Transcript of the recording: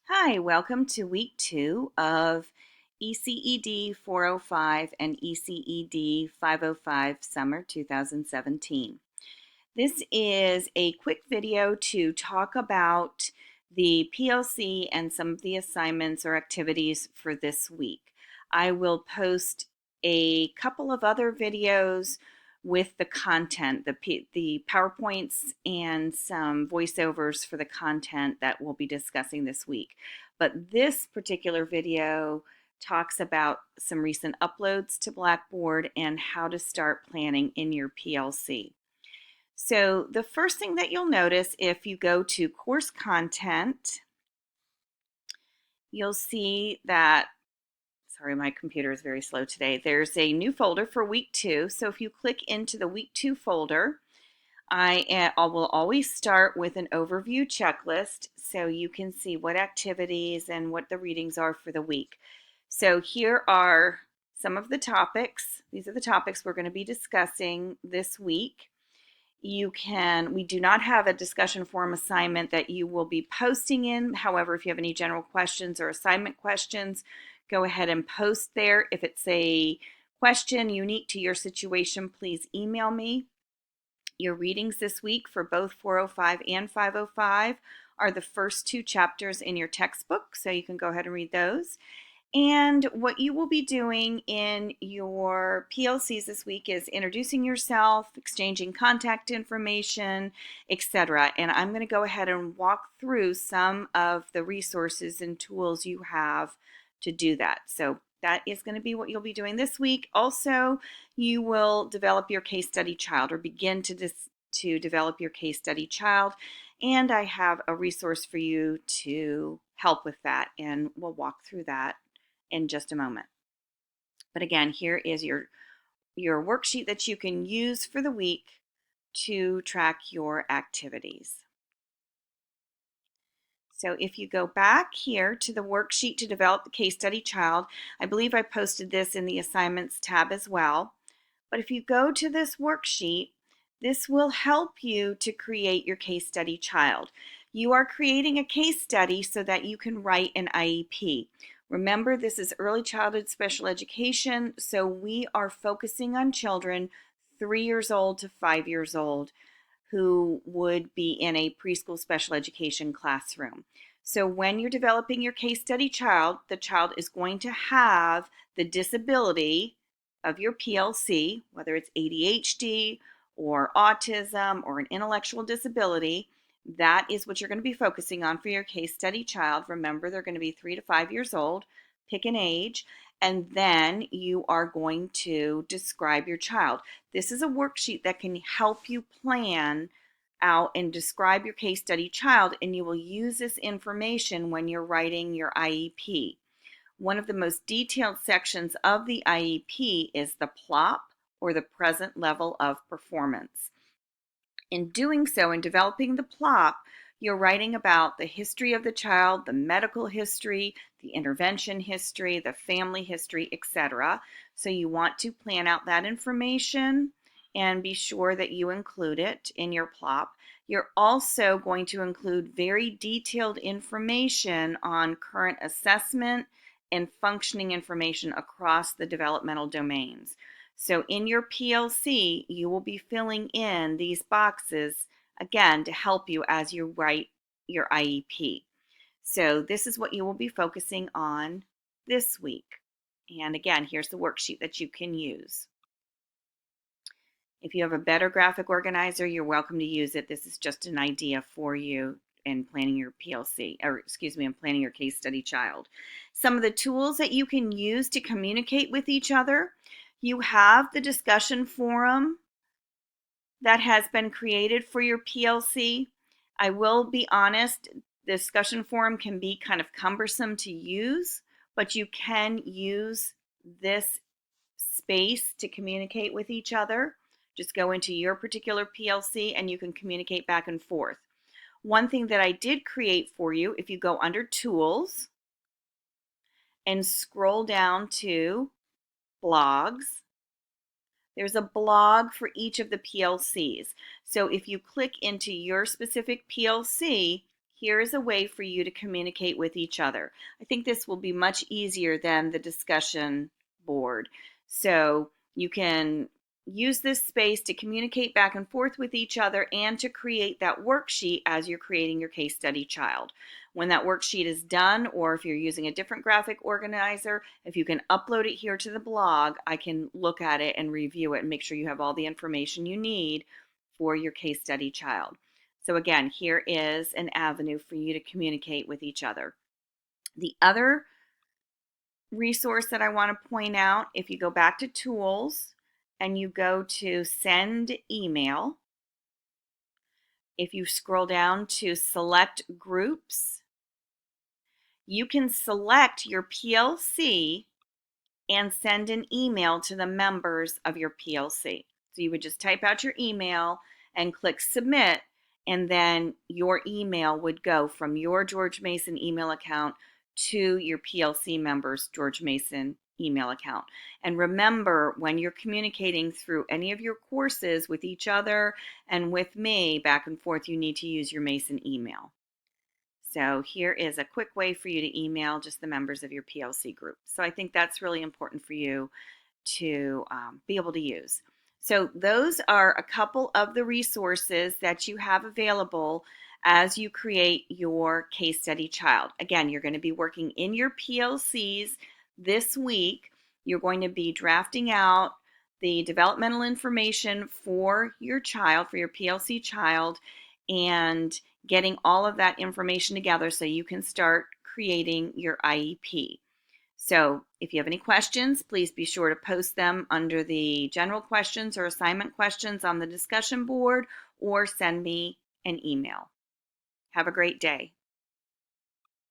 Hi, welcome to week 2 of ECED 405 and ECED 505 Summer 2017. This is a quick video to talk about the PLC and some of the assignments or activities for this week. I will post a couple of other videos with the content, the PowerPoints and some voiceovers for the content that we'll be discussing this week. But this particular video talks about some recent uploads to Blackboard and how to start planning in your PLC. So the first thing that you'll notice if you go to course content, you'll see that, sorry, my computer is very slow today. There's a new folder for week 2. So if you click into the week 2 folder, I will always start with an overview checklist so you can see what activities and what the readings are for the week. So here are some of the topics. These are the topics we're going to be discussing this week. We do not have a discussion forum assignment that you will be posting in. However, if you have any general questions or assignment questions, go ahead and post there. If it's a question unique to your situation, please email me. Your readings this week for both 405 and 505 are the first 2 chapters in your textbook, so you can go ahead and read those. And what you will be doing in your PLCs this week is introducing yourself, exchanging contact information, etc. And I'm going to go ahead and walk through some of the resources and tools you have to do that. So that is going to be what you'll be doing this week. Also, you will develop your case study child or begin to develop your case study child. And I have a resource for you to help with that, and we'll walk through that in just a moment. But again, here is your worksheet that you can use for the week to track your activities. So if you go back here to the worksheet to develop the case study child, I believe I posted this in the assignments tab as well. But if you go to this worksheet, this will help you to create your case study child. You are creating a case study so that you can write an IEP. Remember, this is early childhood special education, so we are focusing on children 3 years old to 5 years old who would be in a preschool special education classroom. So when you're developing your case study child, the child is going to have the disability of your PLC, whether it's ADHD or autism or an intellectual disability. That is what you're going to be focusing on for your case study child. Remember, they're going to be 3 to 5 years old. Pick an age, and then you are going to describe your child. This is a worksheet that can help you plan out and describe your case study child, and you will use this information when you're writing your IEP. One of the most detailed sections of the IEP is the PLOP, or the present level of performance. In doing so, in developing the plot, you're writing about the history of the child, the medical history, the intervention history, the family history, etc. So you want to plan out that information and be sure that you include it in your plot. You're also going to include very detailed information on current assessment and functioning information across the developmental domains. So in your PLC, you will be filling in these boxes, again, to help you as you write your IEP. So this is what you will be focusing on this week. And again, here's the worksheet that you can use. If you have a better graphic organizer, you're welcome to use it. This is just an idea for you in planning your PLC, or excuse me, in planning your case study child. Some of the tools that you can use to communicate with each other. You have the discussion forum that has been created for your PLC. I will be honest, the discussion forum can be kind of cumbersome to use, but you can use this space to communicate with each other. Just go into your particular PLC and you can communicate back and forth. One thing that I did create for you, if you go under Tools and scroll down to Blogs, there's a blog for each of the PLCs. So if you click into your specific PLC, here is a way for you to communicate with each other. I think this will be much easier than the discussion board. So you can use this space to communicate back and forth with each other and to create that worksheet as you're creating your case study child. When that worksheet is done, or if you're using a different graphic organizer, if you can upload it here to the blog, I can look at it and review it and make sure you have all the information you need for your case study child. So again, here is an avenue for you to communicate with each other. The other resource that I want to point out, if you go back to Tools and you go to Send Email, if you scroll down to Select Groups, you can select your PLC and send an email to the members of your PLC. So you would just type out your email and click Submit, and then your email would go from your George Mason email account to your PLC members' George Mason email account. And remember, when you're communicating through any of your courses with each other and with me back and forth, you need to use your Mason email. So here is a quick way for you to email just the members of your PLC group. So I think that's really important for you to be able to use. So those are a couple of the resources that you have available as you create your case study child. Again, you're going to be working in your PLCs this week. You're going to be drafting out the developmental information for your child, for your PLC child, and getting all of that information together so you can start creating your IEP. So if you have any questions, please be sure to post them under the general questions or assignment questions on the discussion board, or send me an email. Have a great day.